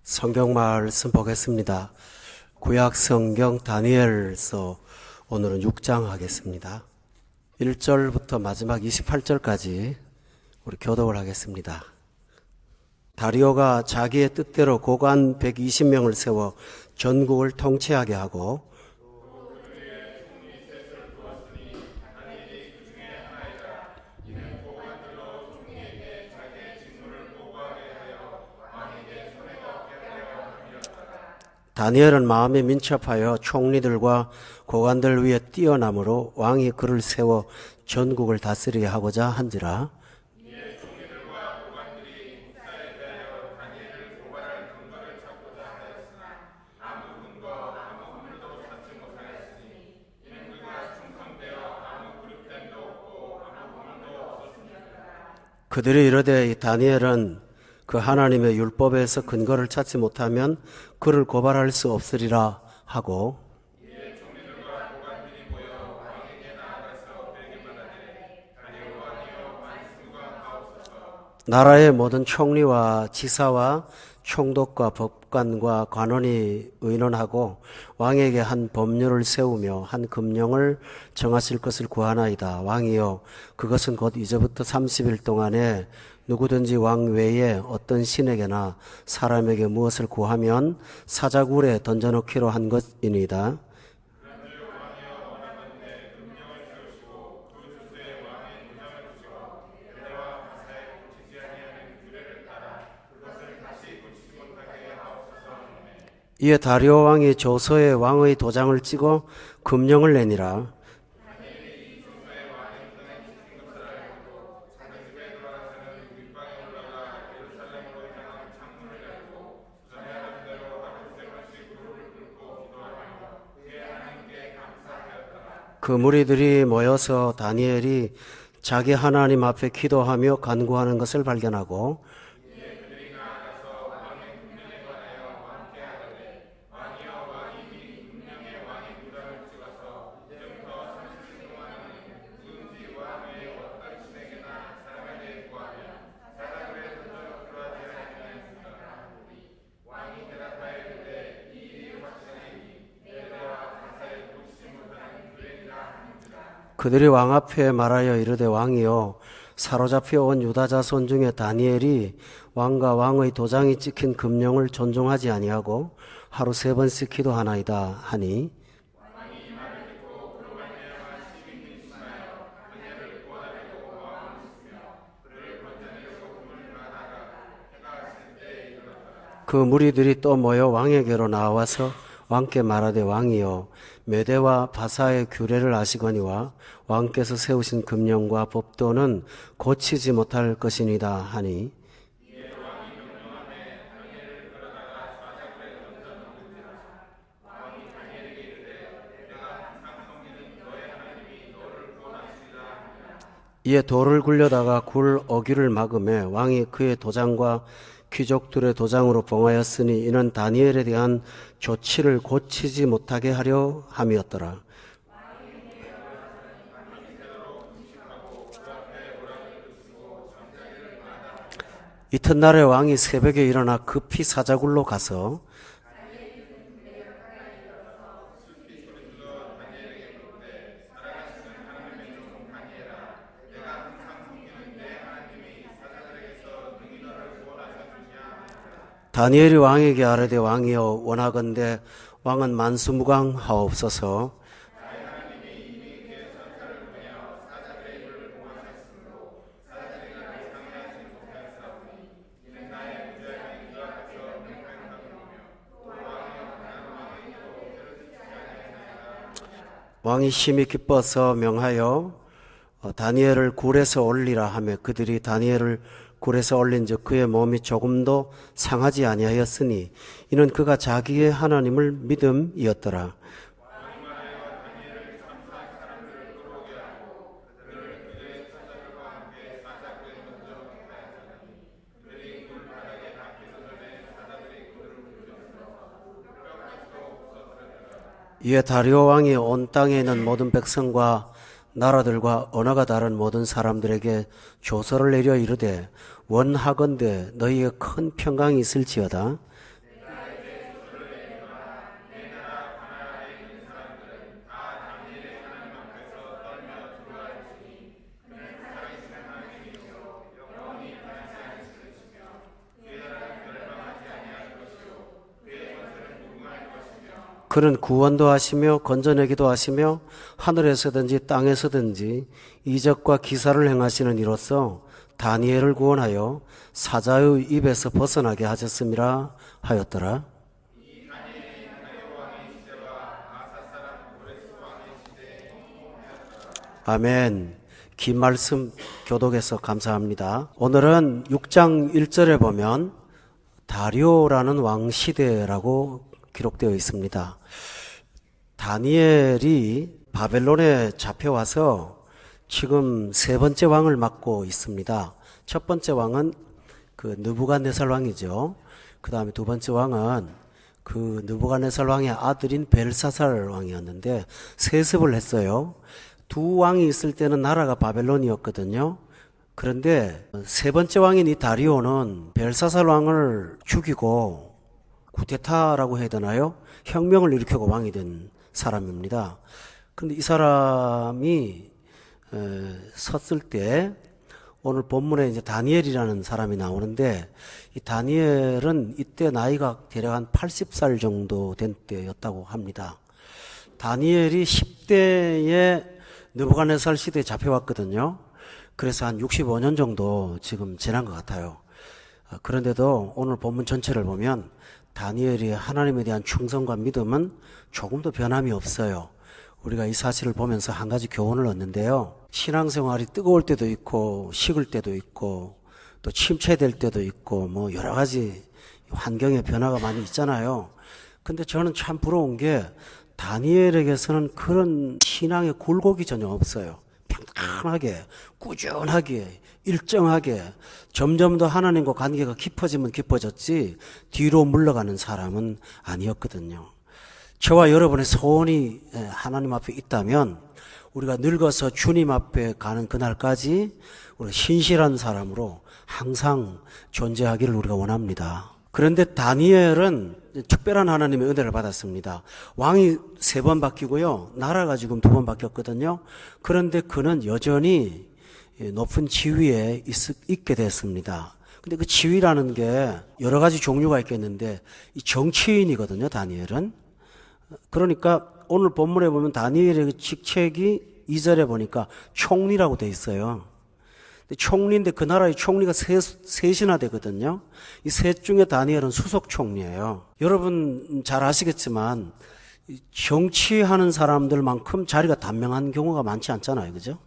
성경 말씀 보겠습니다. 구약 성경 다니엘서 오늘은 6장 하겠습니다. 1절부터 마지막 28절까지 우리 교독을 하겠습니다. 다리오가 자기의 뜻대로 고관 120명을 세워 전국을 통치하게 하고 다니엘은 마음에 민첩하여 총리들과 고관들 위에 뛰어남으로 왕이 그를 세워 전국을 다스리게 하고자 한지라. 그들이 이르되 다니엘은 그 하나님의 율법에서 근거를 찾지 못하면 그를 고발할 수 없으리라 하고 나라의 모든 총리와 지사와 총독과 법관과 관원이 의논하고 왕에게 한 법률을 세우며 한 금령을 정하실 것을 구하나이다. 왕이여, 그것은 곧 이제부터 30일 동안에 누구든지 왕 외에 어떤 신에게나 사람에게 무엇을 구하면 사자굴에 던져놓기로 한 것이니이다. 이에 다리오 왕이 조서에 왕의 도장을 찍어 금령을 내니라. 그 무리들이 모여서 다니엘이 자기 하나님 앞에 기도하며 간구하는 것을 발견하고 그들이 왕 앞에 말하여 이르되 왕이여, 사로잡혀 온 유다 자손 중에 다니엘이 왕과 왕의 도장이 찍힌 금령을 존중하지 아니하고 하루 3번씩 기도하나이다 하니 그 무리들이 또 모여 왕에게로 나와서 왕께 말하되 왕이여, 메대와 바사의 규례를 아시거니와 왕께서 세우신 금령과 법도는 고치지 못할 것이니이다 하니 이에 돌을 굴려다가 굴 어귀를 막음에 왕이 그의 도장과 귀족들의 도장으로 봉하였으니 이는 다니엘에 대한 조치를 고치지 못하게 하려 함이었더라. 이튿날에 왕이 새벽에 일어나 급히 사자굴로 가서 다니엘이 왕에게 아뢰되 왕이여, 원하건대 왕은 만수무강하옵소서. 왕이 심히 기뻐서 명하여 다니엘을 굴에서 올리라 하며 그들이 다니엘을 굴에서 올린즉 그의 몸이 조금도 상하지 아니하였으니 이는 그가 자기의 하나님을 믿음이었더라. 이에 다리오 왕이 온 땅에 있는 모든 백성과 나라들과 언어가 다른 모든 사람들에게 조서를 내려 이르되 원하건대 너희에게 큰 평강이 있을지어다. 그는 구원도 하시며 건져내기도 하시며 하늘에서든지 땅에서든지 이적과 기사를 행하시는 이로써 다니엘을 구원하여 사자의 입에서 벗어나게 하셨음이라 하였더라. 아멘. 긴 말씀 교독해서 감사합니다. 오늘은 6장 1절에 보면 다리오라는 왕 시대라고 기록되어 있습니다. 다니엘이 바벨론에 잡혀와서 지금 세 번째 왕을 맡고 있습니다. 첫 번째 왕은 그 느부갓네살 왕이죠. 그 다음에 두 번째 왕은 그 느부갓네살 왕의 아들인 벨사살 왕이었는데 세습을 했어요. 두 왕이 있을 때는 나라가 바벨론이었거든요. 그런데 세 번째 왕인 이 다리오는 벨사살 왕을 죽이고 쿠데타라고 해야 되나요? 혁명을 일으키고 왕이 된 사람입니다. 그런데 이 사람이 섰을 때 오늘 본문에 이제 다니엘이라는 사람이 나오는데 이 다니엘은 이때 나이가 대략 한 80살 정도 된 때였다고 합니다. 다니엘이 10대에 느부갓네살 시대에 잡혀왔거든요. 그래서 한 65년 정도 지금 지난 것 같아요. 그런데도 오늘 본문 전체를 보면 다니엘이 하나님에 대한 충성과 믿음은 조금도 변함이 없어요. 우리가 이 사실을 보면서 한 가지 교훈을 얻는데요. 신앙생활이 뜨거울 때도 있고 식을 때도 있고 또 침체될 때도 있고 뭐 여러 가지 환경의 변화가 많이 있잖아요. 근데 저는 참 부러운 게 다니엘에게서는 그런 신앙의 굴곡이 전혀 없어요. 평탄하게 꾸준하게 일정하게 점점 더 하나님과 관계가 깊어지면 깊어졌지 뒤로 물러가는 사람은 아니었거든요. 저와 여러분의 소원이 하나님 앞에 있다면 우리가 늙어서 주님 앞에 가는 그날까지 우리가 신실한 사람으로 항상 존재하기를 우리가 원합니다. 그런데 다니엘은 특별한 하나님의 은혜를 받았습니다. 왕이 3번 바뀌고요. 나라가 지금 2번 바뀌었거든요. 그런데 그는 여전히 높은 지위에 있게 됐습니다. 근데 그 지위라는 게 여러 가지 종류가 있겠는데 이 정치인이거든요. 다니엘은. 그러니까 오늘 본문에 보면 다니엘의 직책이 2절에 보니까 총리라고 돼 있어요. 총리인데 그 나라의 총리가 셋이나 되거든요. 이 셋 중에 다니엘은 수석 총리예요. 여러분 잘 아시겠지만 정치하는 사람들만큼 자리가 단명한 경우가 많지 않잖아요. 그죠?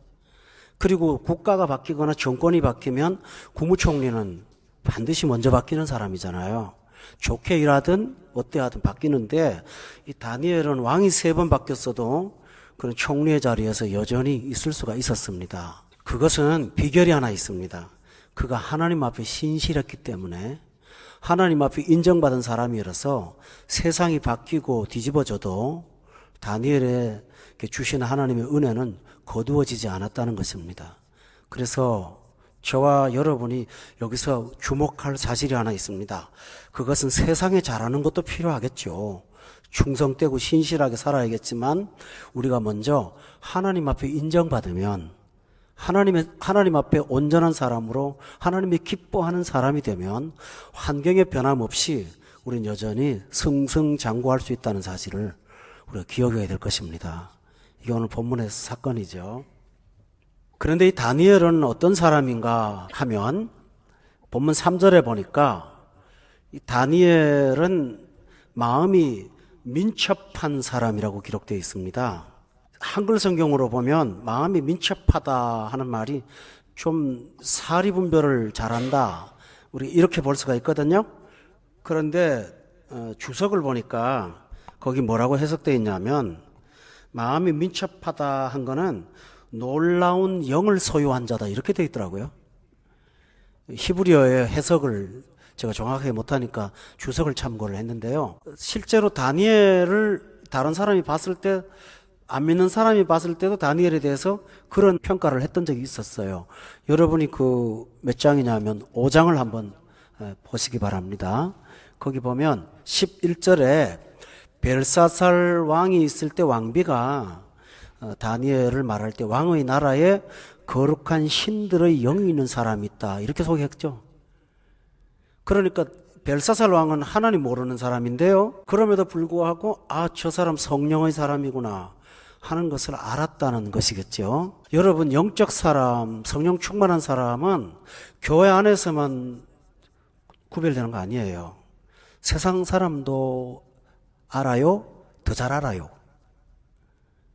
그리고 국가가 바뀌거나 정권이 바뀌면 국무총리는 반드시 먼저 바뀌는 사람이잖아요. 좋게 일하든 어때하든 바뀌는데 이 다니엘은 왕이 3번 바뀌었어도 그런 총리의 자리에서 여전히 있을 수가 있었습니다. 그것은 비결이 하나 있습니다. 그가 하나님 앞에 신실했기 때문에 하나님 앞에 인정받은 사람이라서 세상이 바뀌고 뒤집어져도 다니엘에게 주신 하나님의 은혜는 거두어지지 않았다는 것입니다. 그래서 저와 여러분이 여기서 주목할 사실이 하나 있습니다. 그것은 세상에 잘하는 것도 필요하겠죠. 충성되고 신실하게 살아야겠지만 우리가 먼저 하나님 앞에 인정받으면 하나님 앞에 온전한 사람으로 하나님이 기뻐하는 사람이 되면 환경의 변함없이 우리는 여전히 승승장구할 수 있다는 사실을 우리가 기억해야 될 것입니다. 이게 오늘 본문의 사건이죠. 그런데 이 다니엘은 어떤 사람인가 하면 본문 3절에 보니까 이 다니엘은 마음이 민첩한 사람이라고 기록되어 있습니다. 한글 성경으로 보면 마음이 민첩하다 하는 말이 좀 사리 분별을 잘한다. 우리 이렇게 볼 수가 있거든요. 그런데 주석을 보니까 거기 뭐라고 해석되어 있냐면 마음이 민첩하다 한 거는 놀라운 영을 소유한 자다 이렇게 되어 있더라고요. 히브리어의 해석을 제가 정확하게 못하니까 주석을 참고를 했는데요. 실제로 다니엘을 다른 사람이 봤을 때 안 믿는 사람이 봤을 때도 다니엘에 대해서 그런 평가를 했던 적이 있었어요. 여러분이 그 몇 장이냐면 5장을 한번 보시기 바랍니다. 거기 보면 11절에 벨사살 왕이 있을 때 왕비가 다니엘을 말할 때 왕의 나라에 거룩한 신들의 영이 있는 사람이 있다 이렇게 소개했죠. 그러니까 벨사살 왕은 하나님 모르는 사람인데요. 그럼에도 불구하고 저 사람 성령의 사람이구나 하는 것을 알았다는 것이겠죠. 여러분, 영적 사람, 성령 충만한 사람은 교회 안에서만 구별되는 거 아니에요. 세상 사람도 알아요. 더 잘 알아요.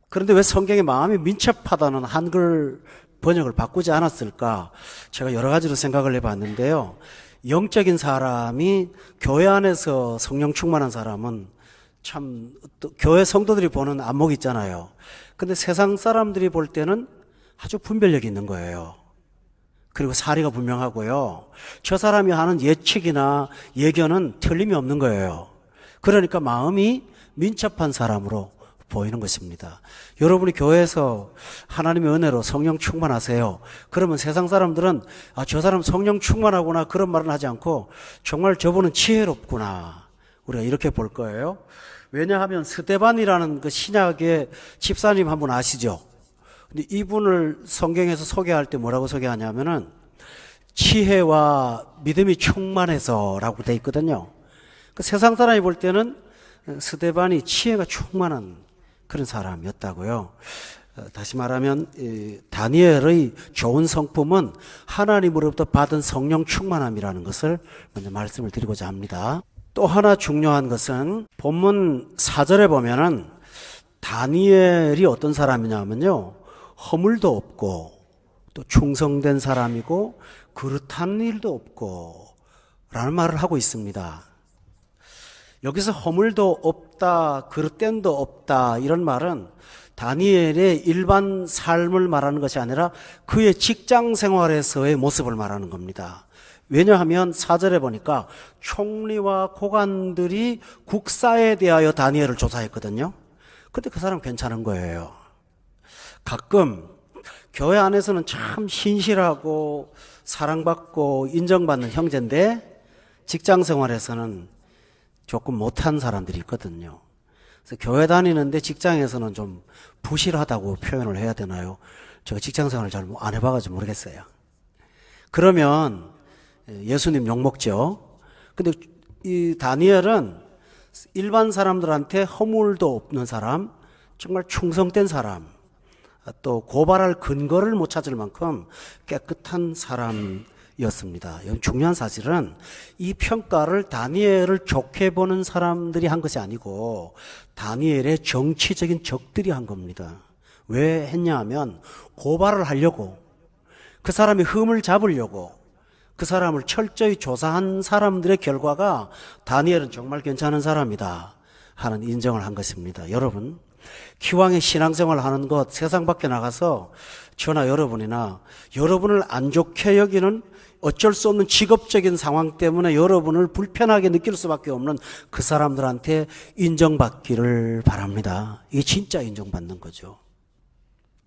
그런데 왜 성경에 마음이 민첩하다는 한글 번역을 바꾸지 않았을까? 제가 여러 가지로 생각을 해봤는데요. 영적인 사람이 교회 안에서 성령 충만한 사람은 참 교회 성도들이 보는 안목이 있잖아요. 근데 세상 사람들이 볼 때는 아주 분별력이 있는 거예요. 그리고 사리가 분명하고요. 저 사람이 하는 예측이나 예견은 틀림이 없는 거예요. 그러니까 마음이 민첩한 사람으로 보이는 것입니다. 여러분이 교회에서 하나님의 은혜로 성령 충만하세요. 그러면 세상 사람들은 저 사람 성령 충만하구나 그런 말은 하지 않고 정말 저분은 지혜롭구나 우리가 이렇게 볼 거예요. 왜냐하면 스데반이라는 그 신약의 집사님 한 분 아시죠? 근데 이분을 성경에서 소개할 때 뭐라고 소개하냐면은 지혜와 믿음이 충만해서라고 돼 있거든요. 그 세상 사람이 볼 때는 스데반이 지혜가 충만한 그런 사람이었다고요. 다시 말하면 다니엘의 좋은 성품은 하나님으로부터 받은 성령 충만함이라는 것을 먼저 말씀을 드리고자 합니다. 또 하나 중요한 것은 본문 4절에 보면은 다니엘이 어떤 사람이냐면요, 허물도 없고 또 충성된 사람이고 그릇한 일도 없고 라는 말을 하고 있습니다. 여기서 허물도 없다, 그릇됨도 없다 이런 말은 다니엘의 일반 삶을 말하는 것이 아니라 그의 직장 생활에서의 모습을 말하는 겁니다. 왜냐하면 4절에 보니까 총리와 고관들이 국사에 대하여 다니엘을 조사했거든요. 근데 그 사람 괜찮은 거예요. 가끔 교회 안에서는 참 신실하고 사랑받고 인정받는 형제인데 직장 생활에서는 조금 못한 사람들이 있거든요. 그래서 교회 다니는데 직장에서는 좀 부실하다고 표현을 해야 되나요? 제가 직장 생활을 잘 안 해봐가지고 모르겠어요. 그러면 예수님 욕먹죠. 근데 이 다니엘은 일반 사람들한테 허물도 없는 사람, 정말 충성된 사람, 또 고발할 근거를 못 찾을 만큼 깨끗한 사람이었습니다. 중요한 사실은 이 평가를 다니엘을 좋게 보는 사람들이 한 것이 아니고 다니엘의 정치적인 적들이 한 겁니다. 왜 했냐 하면 고발을 하려고, 그 사람이 흠을 잡으려고 그 사람을 철저히 조사한 사람들의 결과가 다니엘은 정말 괜찮은 사람이다 하는 인정을 한 것입니다. 여러분, 기왕에 신앙생활 하는 것, 세상 밖에 나가서 저나 여러분이나 여러분을 안 좋게 여기는 어쩔 수 없는 직업적인 상황 때문에 여러분을 불편하게 느낄 수밖에 없는 그 사람들한테 인정받기를 바랍니다. 이게 진짜 인정받는 거죠.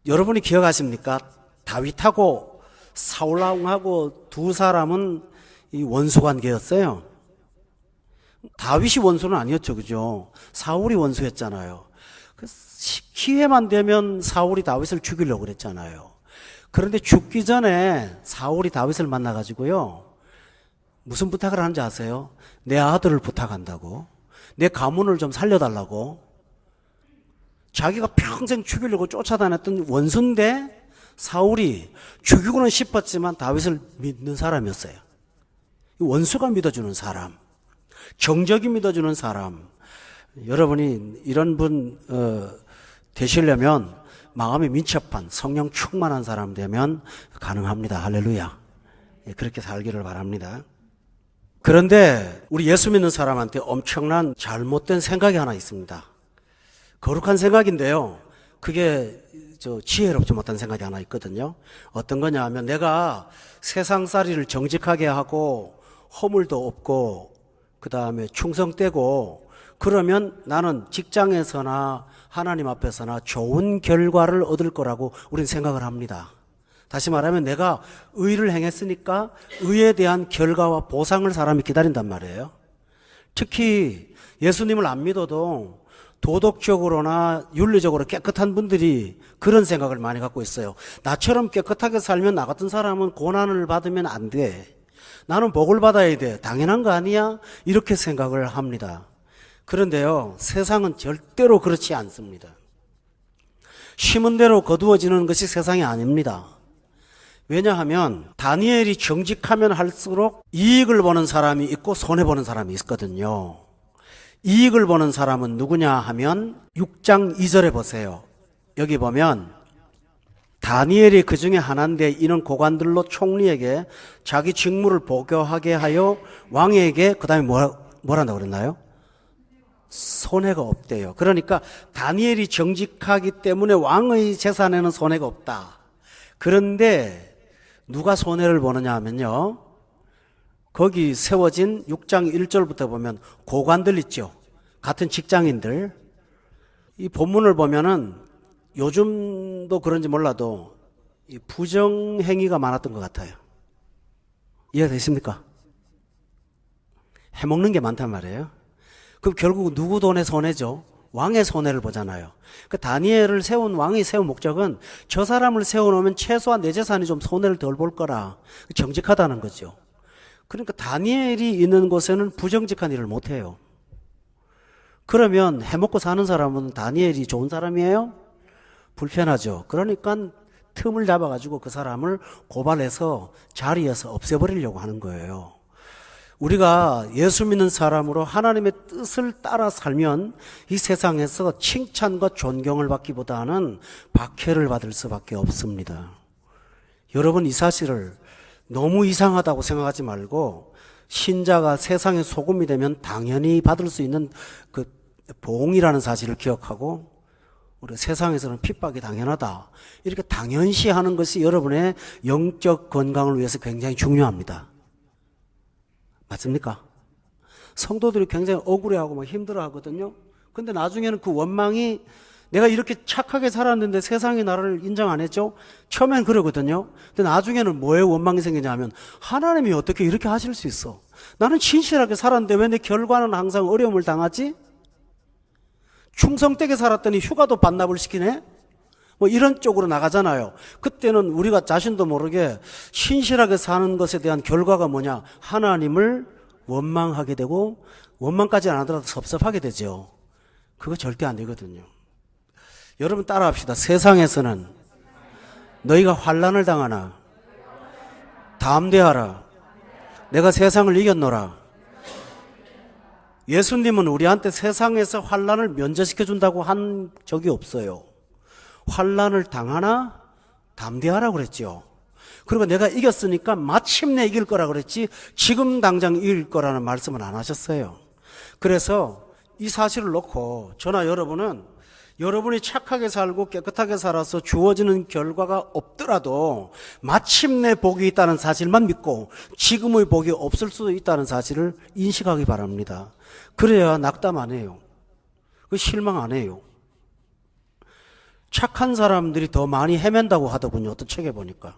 여러분이 기억하십니까? 다윗하고 사울왕하고 두 사람은 이 원수 관계였어요. 다윗이 원수는 아니었죠, 그죠? 사울이 원수였잖아요. 기회만 되면 사울이 다윗을 죽이려고 그랬잖아요. 그런데 죽기 전에 사울이 다윗을 만나가지고요, 무슨 부탁을 하는지 아세요? 내 아들을 부탁한다고, 내 가문을 좀 살려달라고. 자기가 평생 죽이려고 쫓아다녔던 원수인데 사울이 죽이고는 싶었지만 다윗을 믿는 사람이었어요. 원수가 믿어주는 사람, 정적이 믿어주는 사람. 여러분이 이런 분 되시려면 마음이 민첩한 성령 충만한 사람 되면 가능합니다. 할렐루야. 그렇게 살기를 바랍니다. 그런데 우리 예수 믿는 사람한테 엄청난 잘못된 생각이 하나 있습니다. 거룩한 생각인데요, 그게 지혜롭지 못한 생각이 하나 있거든요. 어떤 거냐 하면 내가 세상살이를 정직하게 하고 허물도 없고 그 다음에 충성되고 그러면 나는 직장에서나 하나님 앞에서나 좋은 결과를 얻을 거라고 우리는 생각을 합니다. 다시 말하면 내가 의를 행했으니까 의에 대한 결과와 보상을 사람이 기다린단 말이에요. 특히 예수님을 안 믿어도 도덕적으로나 윤리적으로 깨끗한 분들이 그런 생각을 많이 갖고 있어요. 나처럼 깨끗하게 살면 나 같은 사람은 고난을 받으면 안 돼. 나는 복을 받아야 돼. 당연한 거 아니야? 이렇게 생각을 합니다. 그런데요, 세상은 절대로 그렇지 않습니다. 심은 대로 거두어지는 것이 세상이 아닙니다. 왜냐하면 다니엘이 정직하면 할수록 이익을 보는 사람이 있고 손해보는 사람이 있거든요. 이익을 보는 사람은 누구냐 하면 6장 2절에 보세요. 여기 보면 다니엘이 그 중에 하나인데 이는 고관들로 총리에게 자기 직무를 보고하게 하여 왕에게 그 다음에 뭐란다고 그랬나요? 손해가 없대요. 그러니까 다니엘이 정직하기 때문에 왕의 재산에는 손해가 없다. 그런데 누가 손해를 보느냐 하면요, 거기 세워진 6장 1절부터 보면 고관들 있죠. 같은 직장인들. 이 본문을 보면은 요즘도 그런지 몰라도 이 부정행위가 많았던 것 같아요. 이해되십니까? 해먹는 게 많단 말이에요. 그럼 결국 누구 돈의 손해죠? 왕의 손해를 보잖아요. 그 다니엘을 세운 왕이 세운 목적은 저 사람을 세워놓으면 최소한 내 재산이 좀 손해를 덜 볼 거라. 정직하다는 거죠. 그러니까 다니엘이 있는 곳에는 부정직한 일을 못해요. 그러면 해먹고 사는 사람은 다니엘이 좋은 사람이에요? 불편하죠. 그러니까 틈을 잡아가지고 그 사람을 고발해서 자리에서 없애버리려고 하는 거예요. 우리가 예수 믿는 사람으로 하나님의 뜻을 따라 살면 이 세상에서 칭찬과 존경을 받기보다는 박해를 받을 수밖에 없습니다. 여러분, 이 사실을 너무 이상하다고 생각하지 말고 신자가 세상의 소금이 되면 당연히 받을 수 있는 그 보응이라는 사실을 기억하고 우리 세상에서는 핍박이 당연하다. 이렇게 당연시하는 것이 여러분의 영적 건강을 위해서 굉장히 중요합니다. 맞습니까? 성도들이 굉장히 억울해하고 막 힘들어하거든요. 근데 나중에는 그 원망이 내가 이렇게 착하게 살았는데 세상이 나를 인정 안 했죠? 처음엔 그러거든요. 근데 나중에는 뭐에 원망이 생기냐 하면 하나님이 어떻게 이렇게 하실 수 있어? 나는 진실하게 살았는데 왜 내 결과는 항상 어려움을 당하지? 충성되게 살았더니 휴가도 반납을 시키네? 뭐 이런 쪽으로 나가잖아요. 그때는 우리가 자신도 모르게 신실하게 사는 것에 대한 결과가 뭐냐? 하나님을 원망하게 되고 원망까지 안 하더라도 섭섭하게 되죠. 그거 절대 안 되거든요. 여러분 따라합시다. 세상에서는 너희가 환난을 당하나 담대하라. 내가 세상을 이겼노라. 예수님은 우리한테 세상에서 환난을 면제시켜 준다고 한 적이 없어요. 환난을 당하나 담대하라 그랬죠. 그리고 내가 이겼으니까 마침내 이길 거라 그랬지 지금 당장 이길 거라는 말씀은 안 하셨어요. 그래서 이 사실을 놓고 저나 여러분은 여러분이 착하게 살고 깨끗하게 살아서 주어지는 결과가 없더라도 마침내 복이 있다는 사실만 믿고 지금의 복이 없을 수도 있다는 사실을 인식하기 바랍니다. 그래야 낙담 안 해요. 실망 안 해요. 착한 사람들이 더 많이 헤맨다고 하더군요. 어떤 책에 보니까.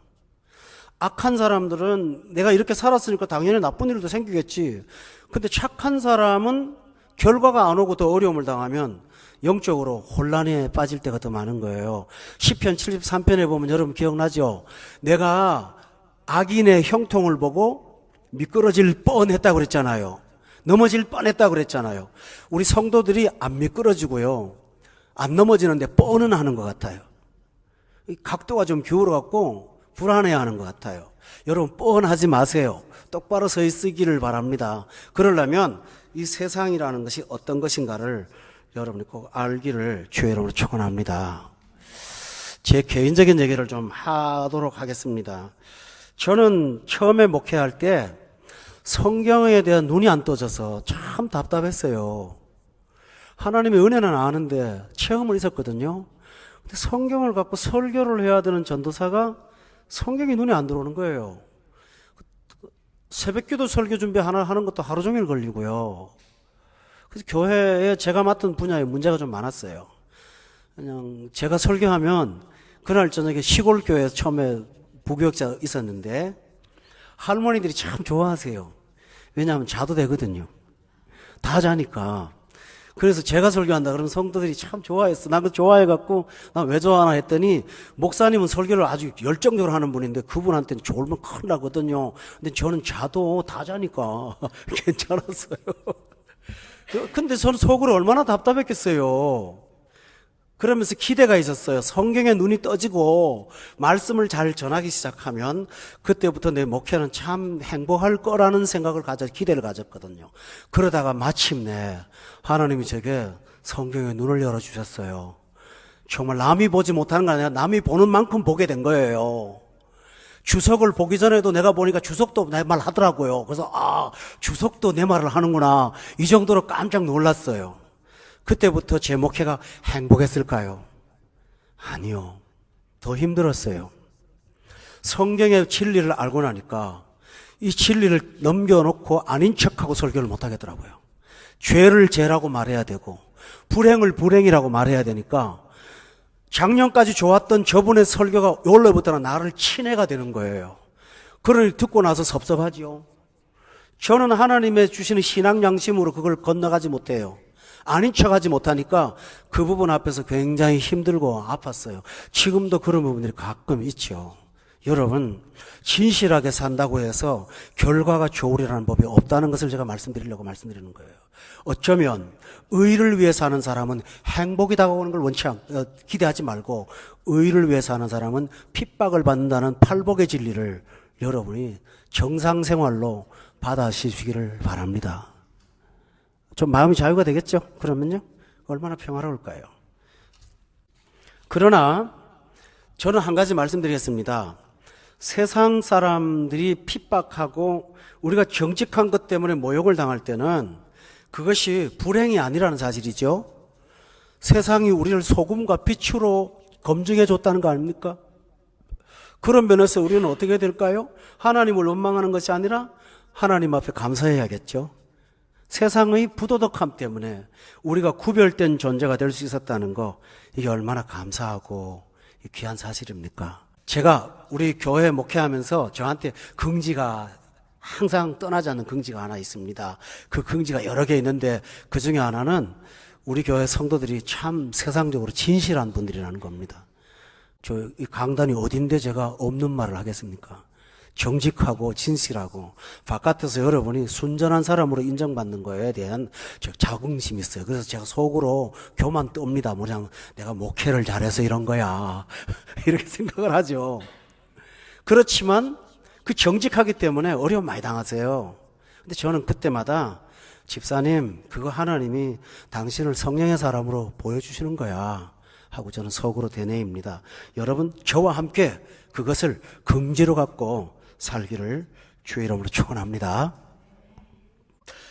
악한 사람들은 내가 이렇게 살았으니까 당연히 나쁜 일도 생기겠지. 근데 착한 사람은 결과가 안 오고 더 어려움을 당하면 영적으로 혼란에 빠질 때가 더 많은 거예요. 시편 73편에 보면 여러분 기억나죠? 내가 악인의 형통을 보고 미끄러질 뻔했다고 그랬잖아요. 넘어질 뻔했다고 그랬잖아요. 우리 성도들이 안 미끄러지고요, 안 넘어지는데 뻔은 하는 것 같아요. 각도가 좀 기울어갖고 불안해하는 것 같아요. 여러분 뻔하지 마세요. 똑바로 서 있기를 바랍니다. 그러려면 이 세상이라는 것이 어떤 것인가를 여러분이 꼭 알기를 주의 이름으로 축원합니다. 제 개인적인 얘기를 좀 하도록 하겠습니다. 저는 처음에 목회할 때 성경에 대한 눈이 안 떠져서 참 답답했어요. 하나님의 은혜는 아는데 체험을 있었거든요. 근데 성경을 갖고 설교를 해야 되는 전도사가 성경이 눈에 안 들어오는 거예요. 새벽기도 설교 준비 하나 하는 것도 하루 종일 걸리고요. 그래서 교회에 제가 맡은 분야에 문제가 좀 많았어요. 그냥 제가 설교하면 그날 저녁에 시골 교회에서 처음에 부교육자 있었는데 할머니들이 참 좋아하세요. 왜냐하면 자도 되거든요. 다 자니까. 그래서 제가 설교한다 그러면 성도들이 참 좋아했어. 난 그거 좋아해갖고 난 왜 좋아하나 했더니 목사님은 설교를 아주 열정적으로 하는 분인데 그분한테는 졸면 큰일 나거든요. 근데 저는 자도 다 자니까 괜찮았어요. 근데 저는 속으로 얼마나 답답했겠어요. 그러면서 기대가 있었어요. 성경에 눈이 떠지고 말씀을 잘 전하기 시작하면 그때부터 내 목회는 참 행복할 거라는 생각을 기대를 가졌거든요. 그러다가 마침내 하나님이 제게 성경에 눈을 열어주셨어요. 정말 남이 보지 못하는 거 아니라 남이 보는 만큼 보게 된 거예요. 주석을 보기 전에도 내가 보니까 주석도 내 말 하더라고요. 그래서 주석도 내 말을 하는구나. 이 정도로 깜짝 놀랐어요. 그때부터 제 목회가 행복했을까요? 아니요. 더 힘들었어요. 성경의 진리를 알고 나니까 이 진리를 넘겨놓고 아닌 척하고 설교를 못 하겠더라고요. 죄를 죄라고 말해야 되고 불행을 불행이라고 말해야 되니까 작년까지 좋았던 저분의 설교가 원래부터는 나를 친애가 되는 거예요. 그러니 듣고 나서 섭섭하지요. 저는 하나님의 주시는 신앙 양심으로 그걸 건너가지 못해요. 아닌 척하지 못하니까 그 부분 앞에서 굉장히 힘들고 아팠어요. 지금도 그런 부분들이 가끔 있죠. 여러분, 진실하게 산다고 해서 결과가 좋으리라는 법이 없다는 것을 제가 말씀드리려고 말씀드리는 거예요. 어쩌면 의를 위해 사는 사람은 행복이 다가오는 걸 기대하지 말고 의를 위해 사는 사람은 핍박을 받는다는 팔복의 진리를 여러분이 정상생활로 받아주시기를 바랍니다. 좀 마음이 자유가 되겠죠? 그러면요? 얼마나 평화로울까요? 그러나 저는 한 가지 말씀드리겠습니다. 세상 사람들이 핍박하고 우리가 정직한 것 때문에 모욕을 당할 때는 그것이 불행이 아니라는 사실이죠. 세상이 우리를 소금과 빛으로 검증해 줬다는 거 아닙니까? 그런 면에서 우리는 어떻게 될까요? 하나님을 원망하는 것이 아니라 하나님 앞에 감사해야겠죠. 세상의 부도덕함 때문에 우리가 구별된 존재가 될 수 있었다는 거, 이게 얼마나 감사하고 귀한 사실입니까? 제가 우리 교회 목회하면서 저한테 긍지가 항상 떠나지 않는 긍지가 하나 있습니다. 그 긍지가 여러 개 있는데 그 중에 하나는 우리 교회 성도들이 참 세상적으로 진실한 분들이라는 겁니다. 이 강단이 어딘데 제가 없는 말을 하겠습니까? 정직하고 진실하고 바깥에서 여러분이 순전한 사람으로 인정받는 거에 대한 자긍심이 있어요. 그래서 제가 속으로 교만 떱니다. 뭐냐, 내가 목회를 잘해서 이런 거야. 이렇게 생각을 하죠. 그렇지만 그 정직하기 때문에 어려움 많이 당하세요. 근데 저는 그때마다 집사님, 그거 하나님이 당신을 성령의 사람으로 보여주시는 거야 하고 저는 속으로 되뇌입니다. 여러분, 저와 함께 그것을 긍지로 갖고 살기를 주의 이름으로 축원합니다.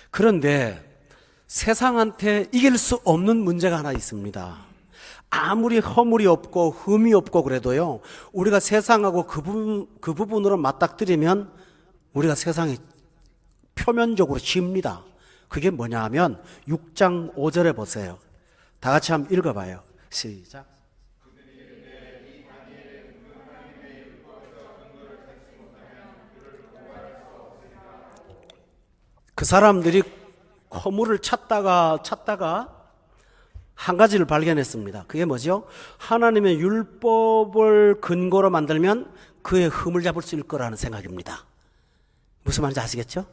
그런데 세상한테 이길 수 없는 문제가 하나 있습니다. 아무리 허물이 없고 흠이 없고 그래도요, 우리가 세상하고 그 부분으로 맞닥뜨리면 우리가 세상이 표면적으로 집니다. 그게 뭐냐 하면 6장 5절에 보세요. 다 같이 한번 읽어봐요. 시작. 그 사람들이 허물을 찾다가 한 가지를 발견했습니다. 그게 뭐죠? 하나님의 율법을 근거로 만들면 그의 흠을 잡을 수 있을 거라는 생각입니다. 무슨 말인지 아시겠죠?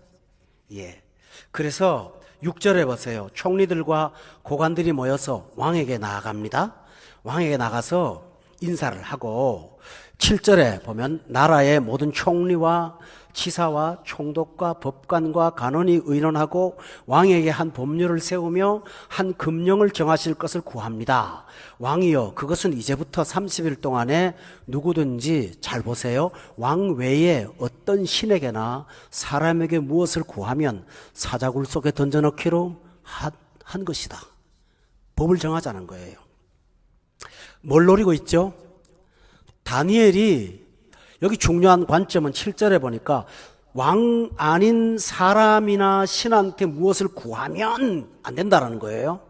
예. 그래서 6절에 보세요. 총리들과 고관들이 모여서 왕에게 나아갑니다. 왕에게 나가서 인사를 하고 7절에 보면 나라의 모든 총리와 지사와 총독과 법관과 간원이 의논하고 왕에게 한 법률을 세우며 한 금령을 정하실 것을 구합니다. 왕이여, 그것은 이제부터 30일 동안에 누구든지, 잘 보세요, 왕 외에 어떤 신에게나 사람에게 무엇을 구하면 사자굴 속에 던져넣기로 한 것이다. 법을 정하자는 거예요. 뭘 노리고 있죠? 다니엘이 여기 중요한 관점은 7절에 보니까 왕 아닌 사람이나 신한테 무엇을 구하면 안 된다라는 거예요.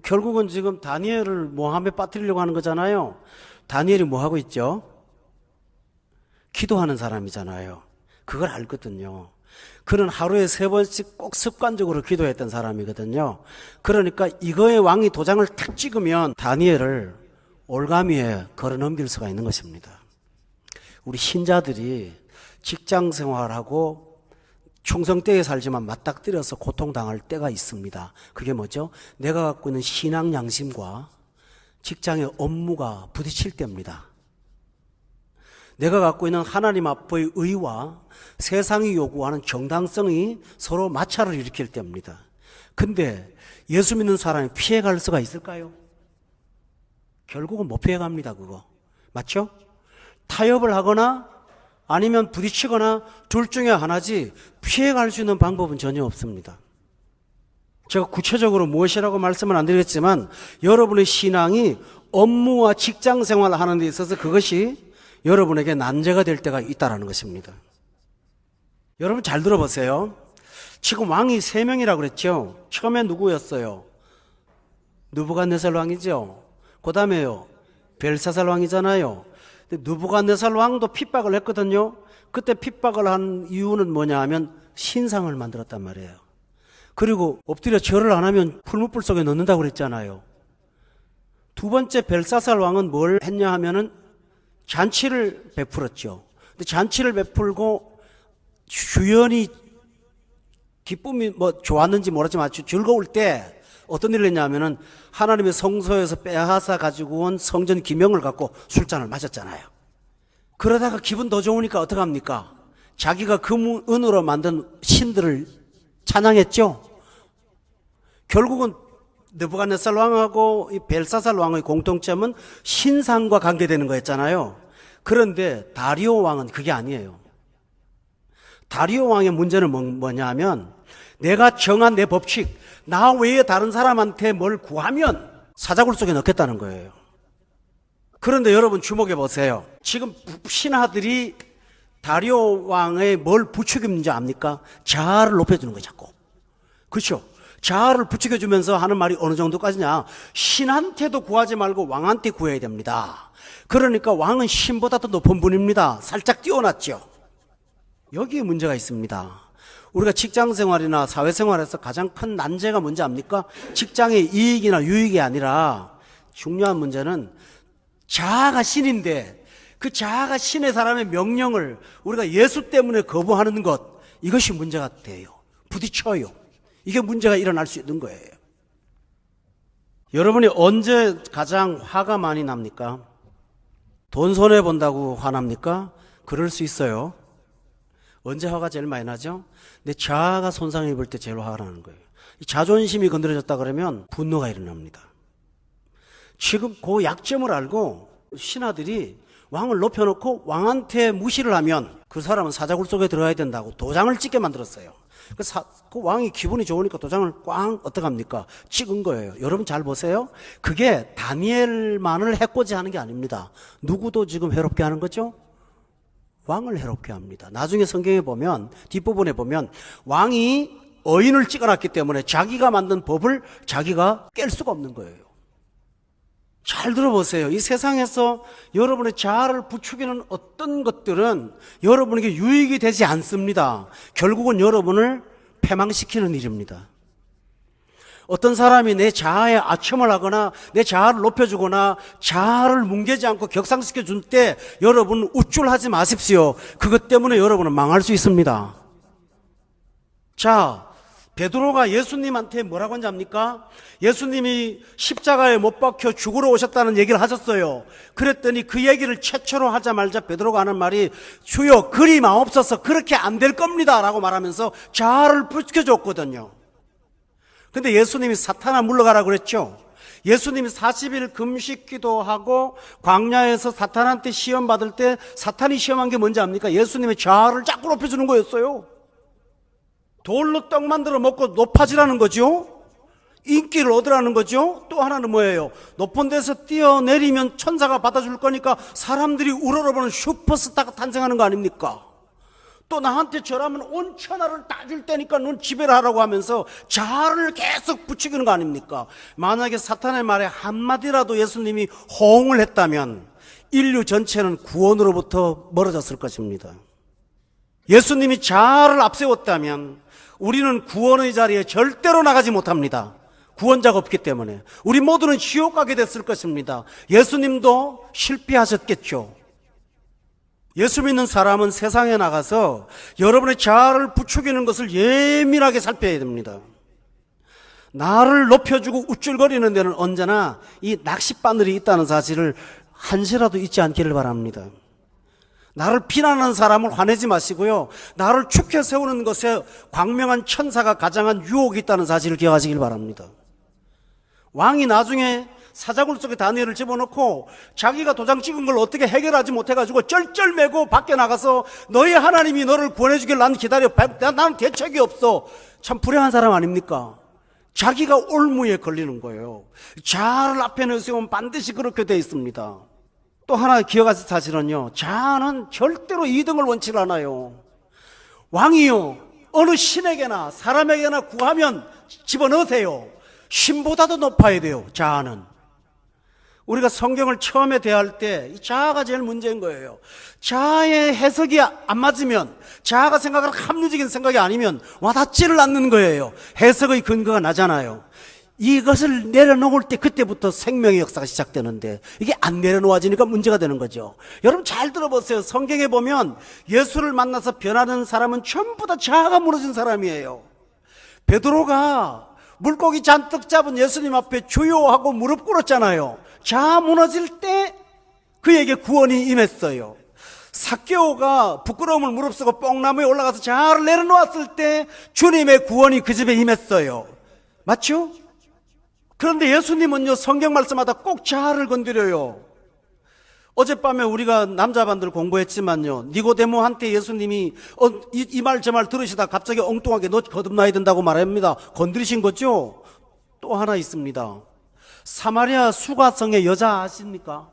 결국은 지금 다니엘을 모함에 빠뜨리려고 하는 거잖아요. 다니엘이 뭐 하고 있죠? 기도하는 사람이잖아요. 그걸 알거든요. 그는 하루에 3번씩 꼭 습관적으로 기도했던 사람이거든요. 그러니까 이거에 왕이 도장을 탁 찍으면 다니엘을 올가미에 걸어 넘길 수가 있는 것입니다. 우리 신자들이 직장 생활하고 충성되게 살지만 맞닥뜨려서 고통당할 때가 있습니다. 그게 뭐죠? 내가 갖고 있는 신앙 양심과 직장의 업무가 부딪힐 때입니다. 내가 갖고 있는 하나님 앞의 의와 세상이 요구하는 정당성이 서로 마찰을 일으킬 때입니다. 근데 예수 믿는 사람이 피해갈 수가 있을까요? 결국은 못 피해갑니다. 그거 맞죠? 타협을 하거나 아니면 부딪히거나 둘 중에 하나지 피해갈 수 있는 방법은 전혀 없습니다. 제가 구체적으로 무엇이라고 말씀은 안 드리겠지만 여러분의 신앙이 업무와 직장 생활을 하는 데 있어서 그것이 여러분에게 난제가 될 때가 있다는 것입니다. 여러분 잘 들어보세요. 지금 왕이 3명이라고 그랬죠. 처음에 누구였어요? 느부갓네살 왕이죠. 그 다음에요, 벨사살 왕이잖아요. 느부갓네살 왕도 핍박을 했거든요. 그때 핍박을 한 이유는 뭐냐 하면 신상을 만들었단 말이에요. 그리고 엎드려 절을 안 하면 풀무불 속에 넣는다고 그랬잖아요. 두 번째 벨사살 왕은 뭘 했냐 하면은 잔치를 베풀었죠. 근데 잔치를 베풀고 주연이 기쁨이 좋았는지 모르지만 아주 즐거울 때 어떤 일을 했냐면은 하나님의 성소에서 빼앗아 가지고 온 성전 기명을 갖고 술잔을 마셨잖아요. 그러다가 기분 더 좋으니까 어떡합니까? 자기가 금, 은으로 만든 신들을 찬양했죠. 결국은 느부갓네살 왕하고 이 벨사살 왕의 공통점은 신상과 관계되는 거였잖아요. 그런데 다리오 왕은 그게 아니에요. 다리오 왕의 문제는 뭐냐 하면 내가 정한 내 법칙, 나 외에 다른 사람한테 뭘 구하면 사자굴 속에 넣겠다는 거예요. 그런데 여러분 주목해 보세요. 지금 신하들이 다리오 왕의 뭘 부추기는지 압니까? 자아를 높여주는 거예요, 자꾸. 그렇죠? 자아를 부추겨주면서 하는 말이 어느 정도까지냐? 신한테도 구하지 말고 왕한테 구해야 됩니다. 그러니까 왕은 신보다 더 높은 분입니다. 살짝 띄워놨죠. 여기에 문제가 있습니다. 우리가 직장생활이나 사회생활에서 가장 큰 난제가 뭔지 압니까? 직장의 이익이나 유익이 아니라 중요한 문제는 자아가 신인데 그 자아가 신의 사람의 명령을 우리가 예수 때문에 거부하는 것, 이것이 문제가 돼요. 부딪혀요. 이게 문제가 일어날 수 있는 거예요. 여러분이 언제 가장 화가 많이 납니까? 돈 손해본다고 화납니까? 그럴 수 있어요. 언제 화가 제일 많이 나죠? 내 자아가 손상을 입을 때 제일 화가 나는 거예요. 자존심이 건드려졌다 그러면 분노가 일어납니다. 지금 그 약점을 알고 신하들이 왕을 높여놓고 왕한테 무시를 하면 그 사람은 사자굴 속에 들어가야 된다고 도장을 찍게 만들었어요. 그 왕이 기분이 좋으니까 도장을 꽝 어떡합니까? 찍은 거예요. 여러분 잘 보세요. 그게 다니엘만을 해코지 하는 게 아닙니다. 누구도 지금 해롭게 하는 거죠? 왕을 해롭게 합니다. 나중에 성경에 보면 뒷부분에 보면 왕이 어인을 찍어놨기 때문에 자기가 만든 법을 자기가 깰 수가 없는 거예요. 잘 들어보세요. 이 세상에서 여러분의 자아를 부추기는 어떤 것들은 여러분에게 유익이 되지 않습니다. 결국은 여러분을 패망시키는 일입니다. 어떤 사람이 내 자아에 아첨을 하거나 내 자아를 높여주거나 자아를 뭉개지 않고 격상시켜 줄 때 여러분 우쭐하지 마십시오. 그것 때문에 여러분은 망할 수 있습니다. 자, 베드로가 예수님한테 뭐라고 한지 압니까? 예수님이 십자가에 못 박혀 죽으러 오셨다는 얘기를 하셨어요. 그랬더니 그 얘기를 최초로 하자마자 베드로가 하는 말이 주여 그리 마옵소서 그렇게 안 될 겁니다 라고 말하면서 자아를 부추겨줬거든요. 근데 예수님이 사탄아 물러가라고 그랬죠. 예수님이 40일 금식 기도하고 광야에서 사탄한테 시험 받을 때 사탄이 시험한 게 뭔지 압니까? 예수님의 자아를 자꾸 높여주는 거였어요. 돌로 떡 만들어 먹고 높아지라는 거죠. 인기를 얻으라는 거죠. 또 하나는 뭐예요? 높은 데서 뛰어내리면 천사가 받아줄 거니까 사람들이 우러러보는 슈퍼스타가 탄생하는 거 아닙니까? 또 나한테 절하면 온 천하를 다 줄 테니까 넌 지배를 하라고 하면서 자아를 계속 부추기는 거 아닙니까? 만약에 사탄의 말에 한마디라도 예수님이 호응을 했다면 인류 전체는 구원으로부터 멀어졌을 것입니다. 예수님이 자아를 앞세웠다면 우리는 구원의 자리에 절대로 나가지 못합니다. 구원자가 없기 때문에 우리 모두는 지옥 가게 됐을 것입니다. 예수님도 실패하셨겠죠. 예수 믿는 사람은 세상에 나가서 여러분의 자아를 부추기는 것을 예민하게 살펴야 됩니다. 나를 높여주고 우쭐거리는 데는 언제나 이 낚싯바늘이 있다는 사실을 한시라도 잊지 않기를 바랍니다. 나를 비난하는 사람을 화내지 마시고요, 나를 축해 세우는 것에 광명한 천사가 가장한 유혹이 있다는 사실을 기억하시길 바랍니다. 왕이 나중에 사자굴 속에 다니엘을 집어넣고 자기가 도장 찍은 걸 어떻게 해결하지 못해가지고 쩔쩔매고 밖에 나가서 너희 하나님이 너를 구원해주길 난 기다려, 나는 대책이 없어. 참 불행한 사람 아닙니까? 자기가 올무에 걸리는 거예요. 자아를 앞에 내세우면 반드시 그렇게 되어 있습니다. 또 하나 기억하실 사실은요, 자아는 절대로 2등을 원치 않아요. 왕이요, 어느 신에게나 사람에게나 구하면 집어넣으세요. 신보다도 높아야 돼요. 자아는. 우리가 성경을 처음에 대할 때 이 자아가 제일 문제인 거예요. 자아의 해석이 안 맞으면, 자아가 생각하는 합리적인 생각이 아니면 와닿지를 않는 거예요. 해석의 근거가 나잖아요. 이것을 내려놓을 때 그때부터 생명의 역사가 시작되는데 이게 안 내려놓아지니까 문제가 되는 거죠. 여러분 잘 들어보세요. 성경에 보면 예수를 만나서 변하는 사람은 전부 다 자아가 무너진 사람이에요. 베드로가 물고기 잔뜩 잡은 예수님 앞에 주여 하고 무릎 꿇었잖아요. 자아 무너질 때 그에게 구원이 임했어요. 삭개오가 부끄러움을 무릅쓰고 뽕나무에 올라가서 자아를 내려놓았을 때 주님의 구원이 그 집에 임했어요. 맞죠? 그런데 예수님은요, 성경 말씀마다 꼭 자아를 건드려요. 어젯밤에 우리가 남자반들 공부했지만요, 니고데모한테 예수님이 이 말 저 말 들으시다 갑자기 엉뚱하게 너 거듭나야 된다고 말합니다. 건드리신 거죠? 또 하나 있습니다. 사마리아 수가성의 여자 아십니까?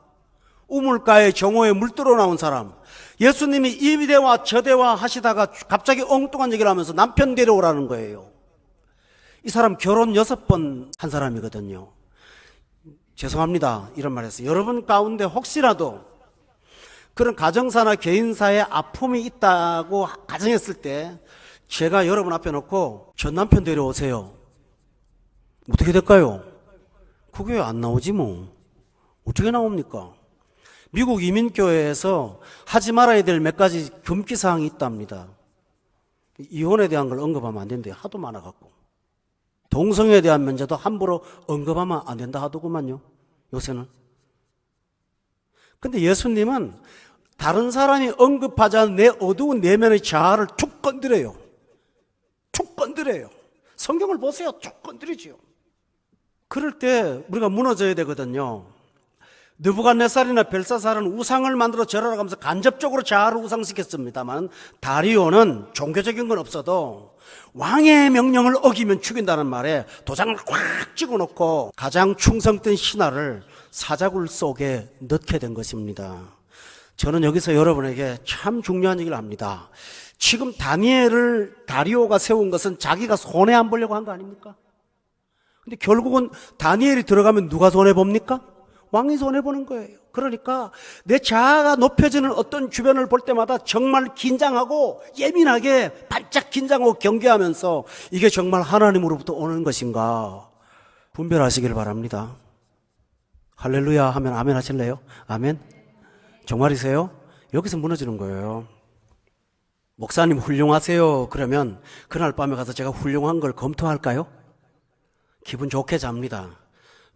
우물가에 정오에 물 들어 나온 사람. 예수님이 이 대화 저 대화 하시다가 갑자기 엉뚱한 얘기를 하면서 남편 데려오라는 거예요. 이 사람 결혼 6번 한 사람이거든요. 죄송합니다, 이런 말 했어요. 여러분 가운데 혹시라도 그런 가정사나 개인사에 아픔이 있다고 가정했을 때 제가 여러분 앞에 놓고 전 남편 데려오세요. 어떻게 될까요? 그게 안 나오지 뭐. 어떻게 나옵니까? 미국 이민교회에서 하지 말아야 될 몇 가지 금기사항이 있답니다. 이혼에 대한 걸 언급하면 안 된대요. 하도 많아갖고. 동성애에 대한 문제도 함부로 언급하면 안 된다 하더구만요, 요새는. 근데 예수님은 다른 사람이 언급하지 않은 내 어두운 내면의 자아를 툭 건드려요. 툭 건드려요. 성경을 보세요. 툭 건드리죠. 그럴 때 우리가 무너져야 되거든요. 느부갓네살이나 벨사살은 우상을 만들어 절하러 가면서 간접적으로 자아를 우상시켰습니다만, 다리오는 종교적인 건 없어도 왕의 명령을 어기면 죽인다는 말에 도장을 꽉 찍어놓고 가장 충성된 신하를 사자굴 속에 넣게 된 것입니다. 저는 여기서 여러분에게 참 중요한 얘기를 합니다. 지금 다니엘을 다리오가 세운 것은 자기가 손해 안 보려고 한 거 아닙니까? 근데 결국은 다니엘이 들어가면 누가 손해봅니까? 왕이 손해보는 거예요. 그러니까 내 자아가 높여지는 어떤 주변을 볼 때마다 정말 긴장하고 예민하게 반짝 긴장하고 경계하면서 이게 정말 하나님으로부터 오는 것인가 분별하시길 바랍니다. 할렐루야 하면 아멘 하실래요? 아멘? 정말이세요? 여기서 무너지는 거예요. 목사님 훌륭하세요. 그러면 그날 밤에 가서 제가 훌륭한 걸 검토할까요? 기분 좋게 잡니다.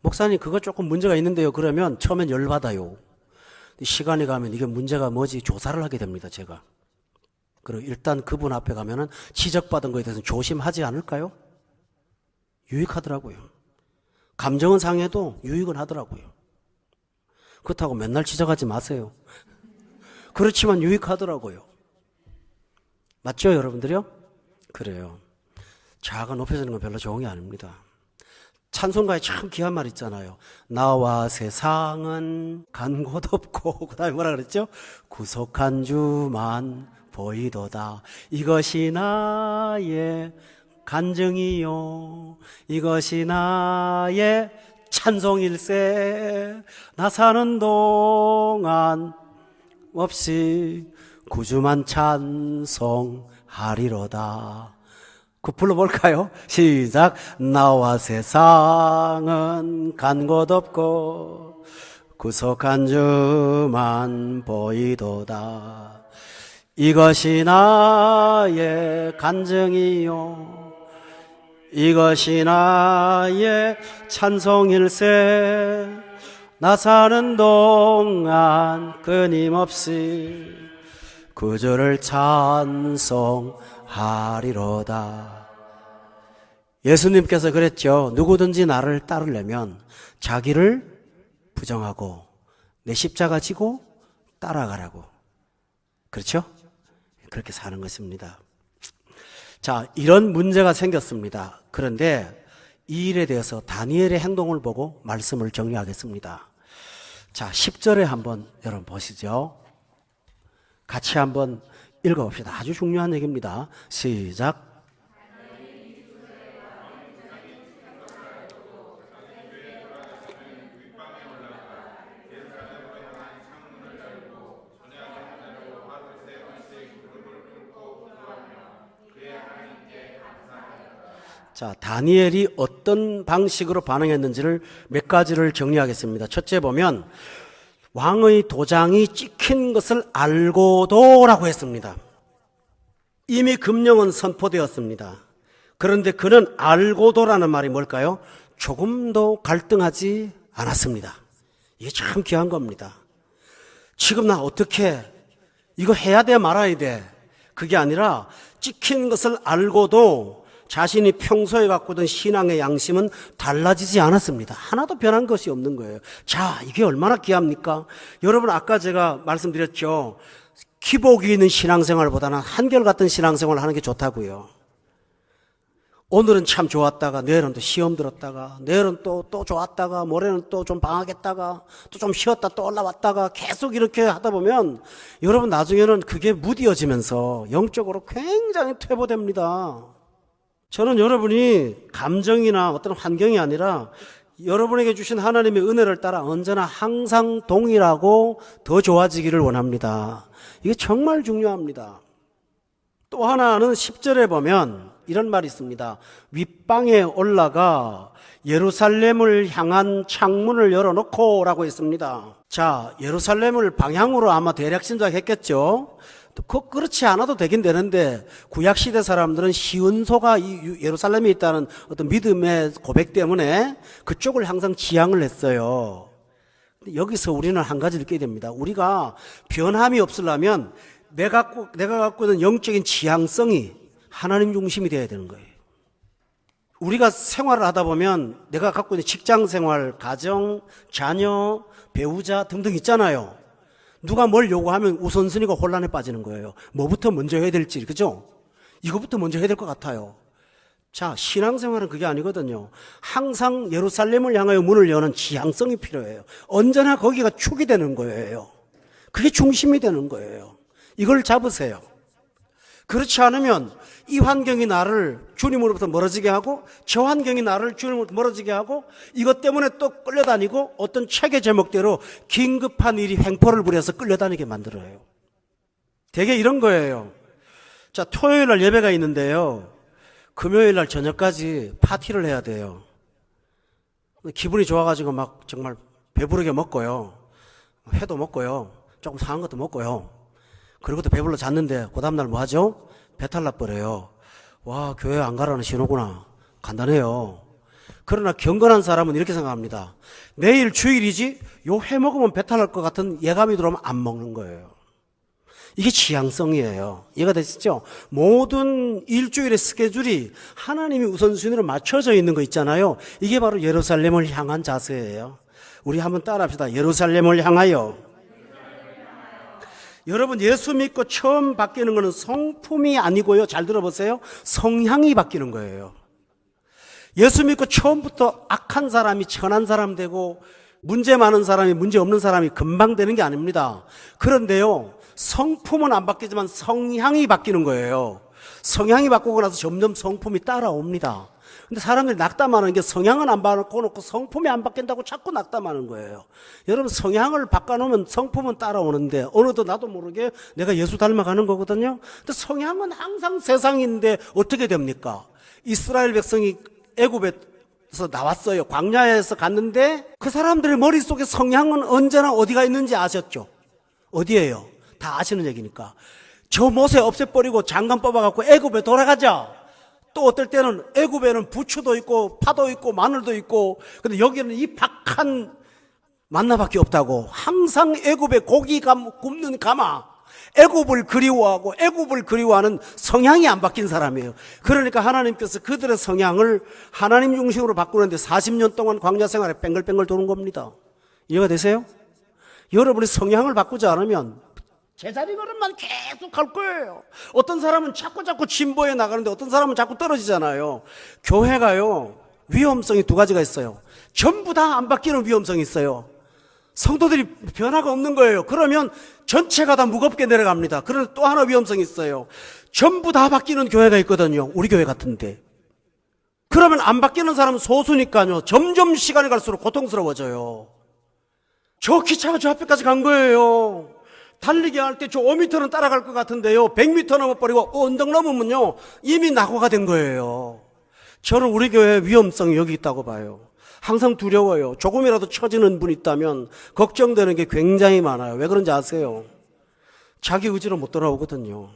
목사님 그거 조금 문제가 있는데요. 그러면 처음엔 열받아요. 시간이 가면 이게 문제가 뭐지 조사를 하게 됩니다. 제가. 그리고 일단 그분 앞에 가면은 지적받은 거에 대해서는 조심하지 않을까요? 유익하더라고요. 감정은 상해도 유익은 하더라고요. 그렇다고 맨날 지적하지 마세요. 그렇지만 유익하더라고요. 맞죠, 여러분들이요? 그래요. 자아가 높여지는 건 별로 좋은 게 아닙니다. 찬송가에 참 귀한 말 있잖아요. 나와 세상은 간 곳 없고, 그 다음에 뭐라 그랬죠? 구속한 주만 보이도다. 이것이 나의 간증이요, 이것이 나의 찬송일세. 나 사는 동안 없이 구주만 찬송하리로다. 그 불러볼까요? 시작. 나와 세상은 간 곳 없고 구속한 주만 보이도다. 이것이 나의 간증이요 이것이 나의 찬송일세. 나 사는 동안 끊임없이 구주를 찬송하리로다. 예수님께서 그랬죠. 누구든지 나를 따르려면 자기를 부정하고 내 십자가 지고 따라가라고. 그렇죠? 그렇게 사는 것입니다. 자, 이런 문제가 생겼습니다. 그런데 이 일에 대해서 다니엘의 행동을 보고 말씀을 정리하겠습니다. 자, 10절에 한번 여러분 보시죠. 같이 한번 읽어봅시다. 아주 중요한 얘기입니다. 시작. 자, 다니엘이 어떤 방식으로 반응했는지를 몇 가지를 정리하겠습니다. 첫째 보면 왕의 도장이 찍힌 것을 알고도라고 했습니다. 이미 금령은 선포되었습니다. 그런데 그는 알고도라는 말이 뭘까요? 조금도 갈등하지 않았습니다. 이게 참 귀한 겁니다. 지금 나 어떻게 이거 해야 돼 말아야 돼? 그게 아니라 찍힌 것을 알고도 자신이 평소에 갖고 있던 신앙의 양심은 달라지지 않았습니다. 하나도 변한 것이 없는 거예요. 자, 이게 얼마나 귀합니까? 여러분, 아까 제가 말씀드렸죠. 기복이 있는 신앙생활보다는 한결같은 신앙생활을 하는 게 좋다고요. 오늘은 참 좋았다가 내일은 또 시험 들었다가 내일은 또 좋았다가 모레는 또 좀 방학했다가 또 좀 쉬었다 또 올라왔다가 계속 이렇게 하다 보면 여러분 나중에는 그게 무뎌지면서 영적으로 굉장히 퇴보됩니다. 저는 여러분이 감정이나 어떤 환경이 아니라 여러분에게 주신 하나님의 은혜를 따라 언제나 항상 동일하고 더 좋아지기를 원합니다. 이게 정말 중요합니다. 또 하나는 10절에 보면 이런 말이 있습니다. 윗방에 올라가 예루살렘을 향한 창문을 열어놓고 라고 했습니다. 자, 예루살렘을 방향으로 아마 대략 짐작했겠죠. 그렇지 않아도 되긴 되는데 구약시대 사람들은 시은소가 이 예루살렘에 있다는 어떤 믿음의 고백 때문에 그쪽을 항상 지향을 했어요. 여기서 우리는 한 가지 느끼게 됩니다. 우리가 변함이 없으려면 내가 갖고 있는 영적인 지향성이 하나님 중심이 되어야 되는 거예요. 우리가 생활을 하다 보면 내가 갖고 있는 직장 생활, 가정, 자녀, 배우자 등등 있잖아요. 누가 뭘 요구하면 우선순위가 혼란에 빠지는 거예요. 뭐부터 먼저 해야 될지, 그죠? 이거부터 먼저 해야 될 것 같아요. 자, 신앙생활은 그게 아니거든요. 항상 예루살렘을 향하여 문을 여는 지향성이 필요해요. 언제나 거기가 축이 되는 거예요. 그게 중심이 되는 거예요. 이걸 잡으세요. 그렇지 않으면 이 환경이 나를 주님으로부터 멀어지게 하고 저 환경이 나를 주님으로부터 멀어지게 하고 이것 때문에 또 끌려다니고 어떤 책의 제목대로 긴급한 일이 횡포를 부려서 끌려다니게 만들어요. 되게 이런 거예요. 자, 토요일 날 예배가 있는데요. 금요일 날 저녁까지 파티를 해야 돼요. 기분이 좋아가지고 막 정말 배부르게 먹고요. 회도 먹고요. 조금 상한 것도 먹고요. 그리고 또 배불러 잤는데 그 다음날 뭐 하죠? 배탈 나버려요. 와, 교회 안 가라는 신호구나. 간단해요. 그러나 경건한 사람은 이렇게 생각합니다. 내일 주일이지 요 회 먹으면 배탈 날 것 같은 예감이 들어오면 안 먹는 거예요. 이게 지향성이에요. 이해가 되시죠? 모든 일주일의 스케줄이 하나님이 우선순위로 맞춰져 있는 거 있잖아요. 이게 바로 예루살렘을 향한 자세예요. 우리 한번 따라합시다. 예루살렘을 향하여. 여러분, 예수 믿고 처음 바뀌는 것은 성품이 아니고요. 잘 들어보세요. 성향이 바뀌는 거예요. 예수 믿고 처음부터 악한 사람이 선한 사람 되고 문제 많은 사람이 문제 없는 사람이 금방 되는 게 아닙니다. 그런데요, 성품은 안 바뀌지만 성향이 바뀌는 거예요. 성향이 바꾸고 나서 점점 성품이 따라옵니다. 근데 사람들이 낙담하는 게 성향은 안 바꿔놓고 성품이 안 바뀐다고 자꾸 낙담하는 거예요. 여러분, 성향을 바꿔놓으면 성품은 따라오는데 어느덧 나도 모르게 내가 예수 닮아가는 거거든요. 근데 성향은 항상 세상인데 어떻게 됩니까? 이스라엘 백성이 애굽에서 나왔어요. 광야에서 갔는데 그 사람들의 머릿속에 성향은 언제나 어디가 있는지 아셨죠? 어디예요? 다 아시는 얘기니까. 저 모세 없애버리고 장관 뽑아갖고 애굽에 돌아가자. 또 어떨 때는 애굽에는 부추도 있고 파도 있고 마늘도 있고, 근데 여기는 이 박한 만나밖에 없다고. 항상 애굽에 고기 굽는 가마, 애굽을 그리워하고 애굽을 그리워하는 성향이 안 바뀐 사람이에요. 그러니까 하나님께서 그들의 성향을 하나님 중심으로 바꾸는데 40년 동안 광야 생활에 뱅글뱅글 도는 겁니다. 이해가 되세요? 여러분이 성향을 바꾸지 않으면 제자리 걸음만 계속 할 거예요. 어떤 사람은 자꾸 진보해 나가는데 어떤 사람은 자꾸 떨어지잖아요. 교회가요, 위험성이 두 가지가 있어요. 전부 다 안 바뀌는 위험성이 있어요. 성도들이 변화가 없는 거예요. 그러면 전체가 다 무겁게 내려갑니다. 그런데 또 하나 위험성이 있어요. 전부 다 바뀌는 교회가 있거든요. 우리 교회 같은데. 그러면 안 바뀌는 사람은 소수니까요, 점점 시간이 갈수록 고통스러워져요. 저 기차가 저 앞에까지 간 거예요. 달리기 할 때 저 5m는 따라갈 것 같은데요, 100m 넘어버리고 언덕 넘으면요 이미 낙오가 된 거예요. 저는 우리 교회 위험성이 여기 있다고 봐요. 항상 두려워요. 조금이라도 처지는 분 있다면 걱정되는 게 굉장히 많아요. 왜 그런지 아세요? 자기 의지로 못 돌아오거든요.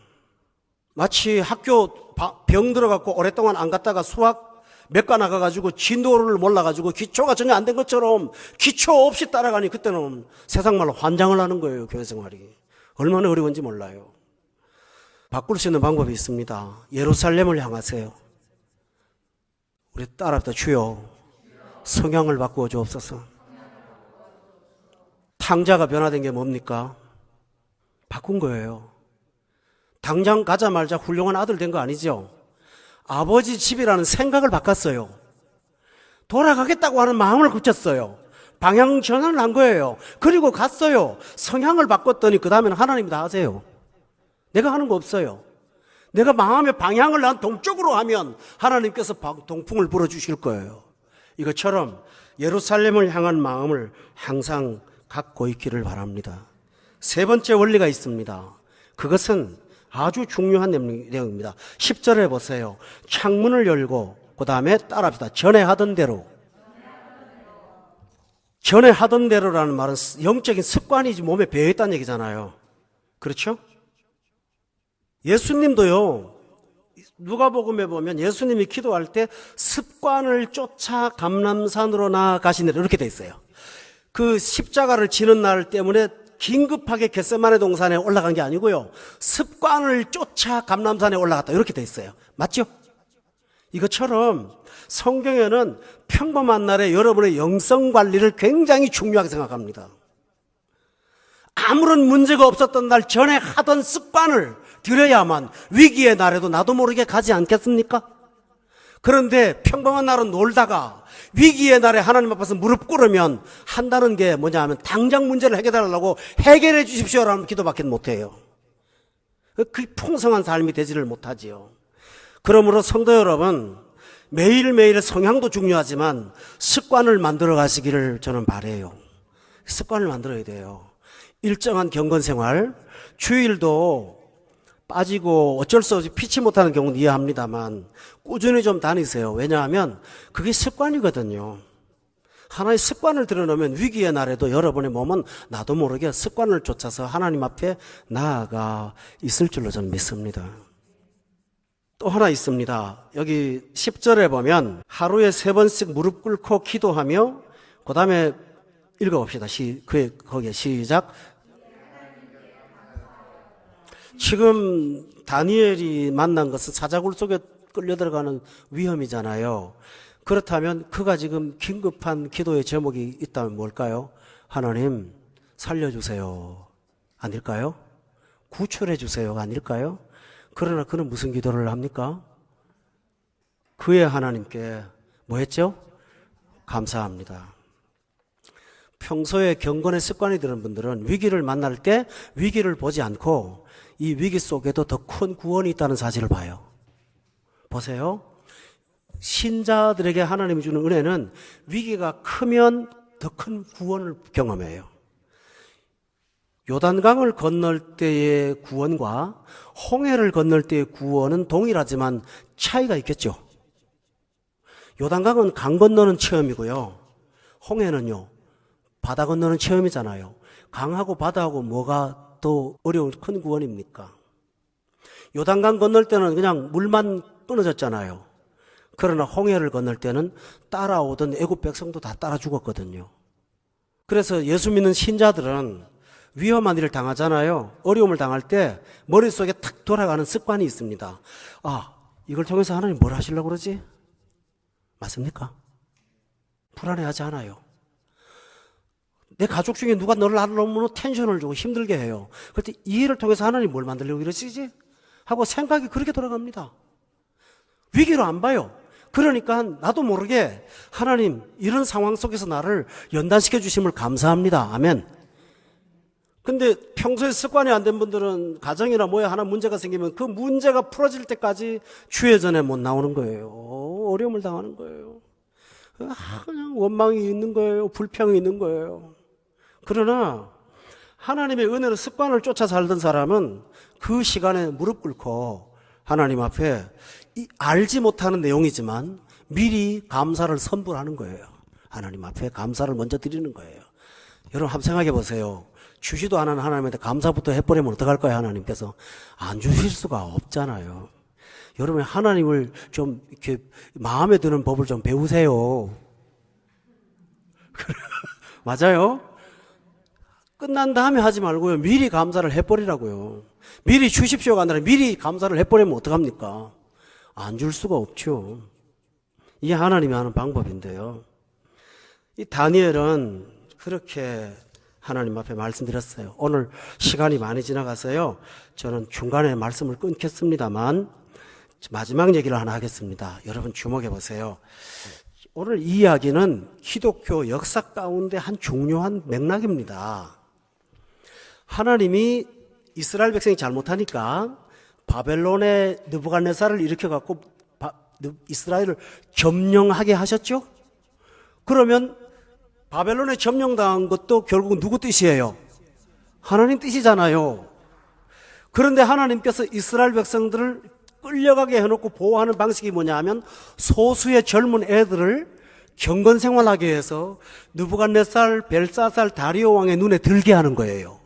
마치 학교 병 들어갖고 오랫동안 안 갔다가 수학 몇 과 나가가지고 진도를 몰라가지고 기초가 전혀 안 된 것처럼 기초 없이 따라가니 그때는 세상 말로 환장을 하는 거예요. 교회 생활이 얼마나 어려운지 몰라요. 바꿀 수 있는 방법이 있습니다. 예루살렘을 향하세요. 우리 따라합시다. 주여, 성향을 바꾸어 주옵소서. 탕자가 변화된 게 뭡니까? 바꾼 거예요. 당장 가자마자 훌륭한 아들 된 거 아니죠? 아버지 집이라는 생각을 바꿨어요. 돌아가겠다고 하는 마음을 굳혔어요. 방향 전환을 한 거예요. 그리고 갔어요. 성향을 바꿨더니 그 다음에는 하나님이 다 하세요. 내가 하는 거 없어요. 내가 마음의 방향을 난 동쪽으로 하면 하나님께서 동풍을 불어주실 거예요. 이것처럼 예루살렘을 향한 마음을 항상 갖고 있기를 바랍니다. 세 번째 원리가 있습니다. 그것은 아주 중요한 내용입니다. 10절에 보세요. 창문을 열고 그 다음에 따라합시다. 전에 하던 대로. 전에 하던 대로라는 말은 영적인 습관이지 몸에 배어있다는 얘기잖아요. 그렇죠? 예수님도요, 누가복음에 보면 예수님이 기도할 때 습관을 쫓아 감람산으로 나아가시느라 이렇게 돼 있어요. 그 십자가를 지는 날 때문에 긴급하게 겟세마네 동산에 올라간 게 아니고요, 습관을 쫓아 감람산에 올라갔다 이렇게 돼 있어요. 맞죠? 이것처럼 성경에는 평범한 날에 여러분의 영성 관리를 굉장히 중요하게 생각합니다. 아무런 문제가 없었던 날 전에 하던 습관을 들여야만 위기의 날에도 나도 모르게 가지 않겠습니까? 그런데 평범한 날은 놀다가 위기의 날에 하나님 앞에서 무릎 꿇으면 한다는 게 뭐냐 하면 당장 문제를 해결하려고 해결해 주십시오라는 기도밖에 못해요. 그 풍성한 삶이 되지를 못하지요. 그러므로 성도 여러분, 매일매일의 성향도 중요하지만 습관을 만들어 가시기를 저는 바라요. 습관을 만들어야 돼요. 일정한 경건생활, 주일도 빠지고 어쩔 수 없이 피치 못하는 경우는 이해합니다만 꾸준히 좀 다니세요. 왜냐하면 그게 습관이거든요. 하나의 습관을 들여놓으면 위기의 날에도 여러분의 몸은 나도 모르게 습관을 쫓아서 하나님 앞에 나아가 있을 줄로 저는 믿습니다. 또 하나 있습니다. 여기 10절에 보면 하루에 3번씩 무릎 꿇고 기도하며, 그 다음에 읽어봅시다. 거기에 시작. 지금 다니엘이 만난 것은 사자굴 속에 끌려 들어가는 위험이잖아요. 그렇다면 그가 지금 긴급한 기도의 제목이 있다면 뭘까요? 하나님 살려주세요 아닐까요? 구출해 주세요 아닐까요? 그러나 그는 무슨 기도를 합니까? 그의 하나님께 뭐 했죠? 감사합니다. 평소에 경건의 습관이 드는 분들은 위기를 만날 때 위기를 보지 않고 이 위기 속에도 더 큰 구원이 있다는 사실을 봐요. 보세요. 신자들에게 하나님이 주는 은혜는 위기가 크면 더 큰 구원을 경험해요. 요단강을 건널 때의 구원과 홍해를 건널 때의 구원은 동일하지만 차이가 있겠죠. 요단강은 강 건너는 체험이고요. 홍해는요, 바다 건너는 체험이잖아요. 강하고 바다하고 뭐가 더 어려운 큰 구원입니까? 요단강 건널 때는 그냥 물만 끊어졌잖아요. 그러나 홍해를 건널 때는 따라오던 애국 백성도 다 따라 죽었거든요. 그래서 예수 믿는 신자들은 위험한 일을 당하잖아요. 어려움을 당할 때 머릿속에 탁 돌아가는 습관이 있습니다. 아, 이걸 통해서 하나님 뭘 하시려고 그러지? 맞습니까? 불안해하지 않아요. 내 가족 중에 누가 나를 너무 텐션을 주고 힘들게 해요. 그럴 때 이 일을 통해서 하나님 뭘 만들려고 이러시지? 하고 생각이 그렇게 돌아갑니다. 위기로 안 봐요. 그러니까 나도 모르게 하나님 이런 상황 속에서 나를 연단시켜 주심을 감사합니다. 아멘. 근데 평소에 습관이 안 된 분들은 가정이나 뭐에 하나 문제가 생기면 그 문제가 풀어질 때까지 주의 전에 못 나오는 거예요. 어려움을 당하는 거예요. 그냥 원망이 있는 거예요. 불평이 있는 거예요. 그러나 하나님의 은혜로 습관을 쫓아 살던 사람은 그 시간에 무릎 꿇고 하나님 앞에 알지 못하는 내용이지만 미리 감사를 선포하는 거예요. 하나님 앞에 감사를 먼저 드리는 거예요. 여러분 한번 생각해 보세요. 주지도 않은 하나님한테 감사부터 해버리면 어떡할 거예요? 하나님께서 안 주실 수가 없잖아요. 여러분 하나님을 좀 이렇게 마음에 드는 법을 좀 배우세요. 맞아요? 끝난 다음에 하지 말고요. 미리 감사를 해버리라고요. 미리 주십시오가 아니라 미리 감사를 해버리면 어떡합니까? 안 줄 수가 없죠. 이게 하나님이 하는 방법인데요. 이 다니엘은 그렇게 하나님 앞에 말씀드렸어요. 오늘 시간이 많이 지나가서요. 저는 중간에 말씀을 끊겠습니다만 마지막 얘기를 하나 하겠습니다. 여러분 주목해 보세요. 오늘 이 이야기는 기독교 역사 가운데 한 중요한 맥락입니다. 하나님이 이스라엘 백성이 잘못하니까 바벨론의 느부갓네살을 일으켜갖고 이스라엘을 점령하게 하셨죠? 그러면 바벨론에 점령당한 것도 결국 누구 뜻이에요? 하나님 뜻이잖아요. 그런데 하나님께서 이스라엘 백성들을 끌려가게 해놓고 보호하는 방식이 뭐냐 하면 소수의 젊은 애들을 경건 생활하게 해서 느부갓네살, 벨사살, 다리오 왕의 눈에 들게 하는 거예요.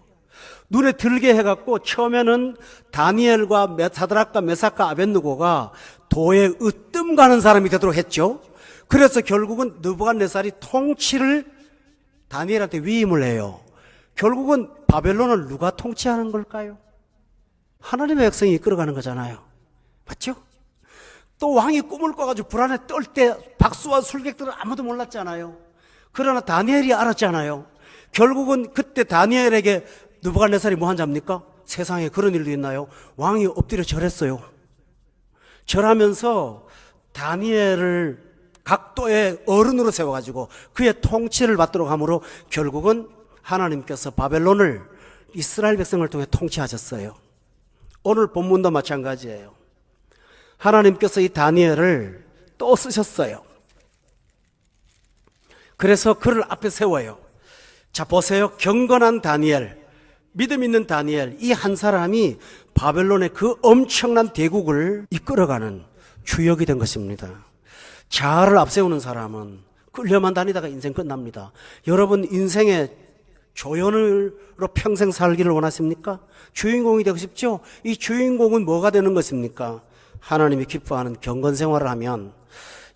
눈에 들게 해갖고 처음에는 다니엘과 사드락과 메삭과 아벳느고가 도에 으뜸 가는 사람이 되도록 했죠. 그래서 결국은 느부갓네살이 통치를 다니엘한테 위임을 해요. 결국은 바벨론을 누가 통치하는 걸까요? 하나님의 백성이 이끌어가는 거잖아요. 맞죠? 또 왕이 꿈을 꿔가지고 불안에 떨 때 박수와 술객들은 아무도 몰랐잖아요. 그러나 다니엘이 알았잖아요. 결국은 그때 다니엘에게 느부갓네살이 뭐 한 잡니까? 세상에 그런 일도 있나요? 왕이 엎드려 절했어요. 절하면서 다니엘을 각도의 어른으로 세워가지고 그의 통치를 받도록 함으로 결국은 하나님께서 바벨론을 이스라엘 백성을 통해 통치하셨어요. 오늘 본문도 마찬가지예요. 하나님께서 이 다니엘을 또 쓰셨어요. 그래서 그를 앞에 세워요. 자 보세요. 경건한 다니엘, 믿음 있는 다니엘, 이 한 사람이 바벨론의 그 엄청난 대국을 이끌어가는 주역이 된 것입니다. 자아를 앞세우는 사람은 끌려만 다니다가 인생 끝납니다. 여러분 인생의 조연으로 평생 살기를 원하십니까? 주인공이 되고 싶죠? 이 주인공은 뭐가 되는 것입니까? 하나님이 기뻐하는 경건 생활을 하면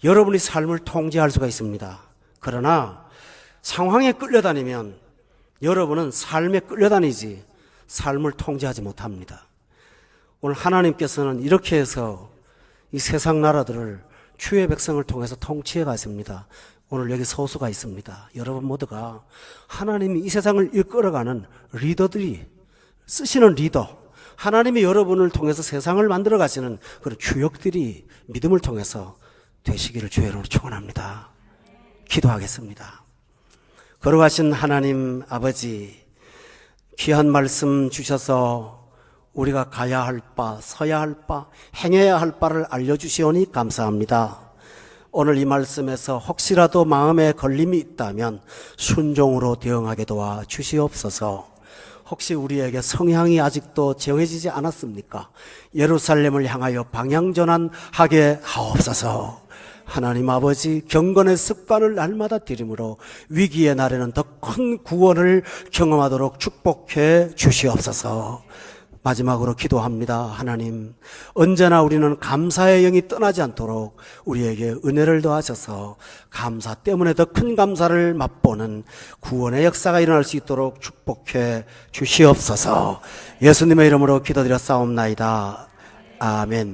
여러분이 삶을 통제할 수가 있습니다. 그러나 상황에 끌려다니면 여러분은 삶에 끌려다니지 삶을 통제하지 못합니다. 오늘 하나님께서는 이렇게 해서 이 세상 나라들을 주의 백성을 통해서 통치해 가십니다. 오늘 여기 서수가 있습니다. 여러분 모두가 하나님이 이 세상을 이끌어가는 리더들이 쓰시는 리더, 하나님이 여러분을 통해서 세상을 만들어 가시는 그런 주역들이 믿음을 통해서 되시기를 주의 이름으로 축원합니다. 기도하겠습니다. 거룩하신 하나님 아버지, 귀한 말씀 주셔서 우리가 가야 할 바, 서야 할 바, 행해야 할 바를 알려주시오니 감사합니다. 오늘 이 말씀에서 혹시라도 마음에 걸림이 있다면 순종으로 대응하게 도와 주시옵소서. 혹시 우리에게 성향이 아직도 정해지지 않았습니까? 예루살렘을 향하여 방향전환하게 하옵소서. 하나님 아버지, 경건의 습관을 날마다 들임으로 위기의 날에는 더 큰 구원을 경험하도록 축복해 주시옵소서. 마지막으로 기도합니다. 하나님, 언제나 우리는 감사의 영이 떠나지 않도록 우리에게 은혜를 더하셔서 감사 때문에 더 큰 감사를 맛보는 구원의 역사가 일어날 수 있도록 축복해 주시옵소서. 예수님의 이름으로 기도드려 싸움나이다. 아멘.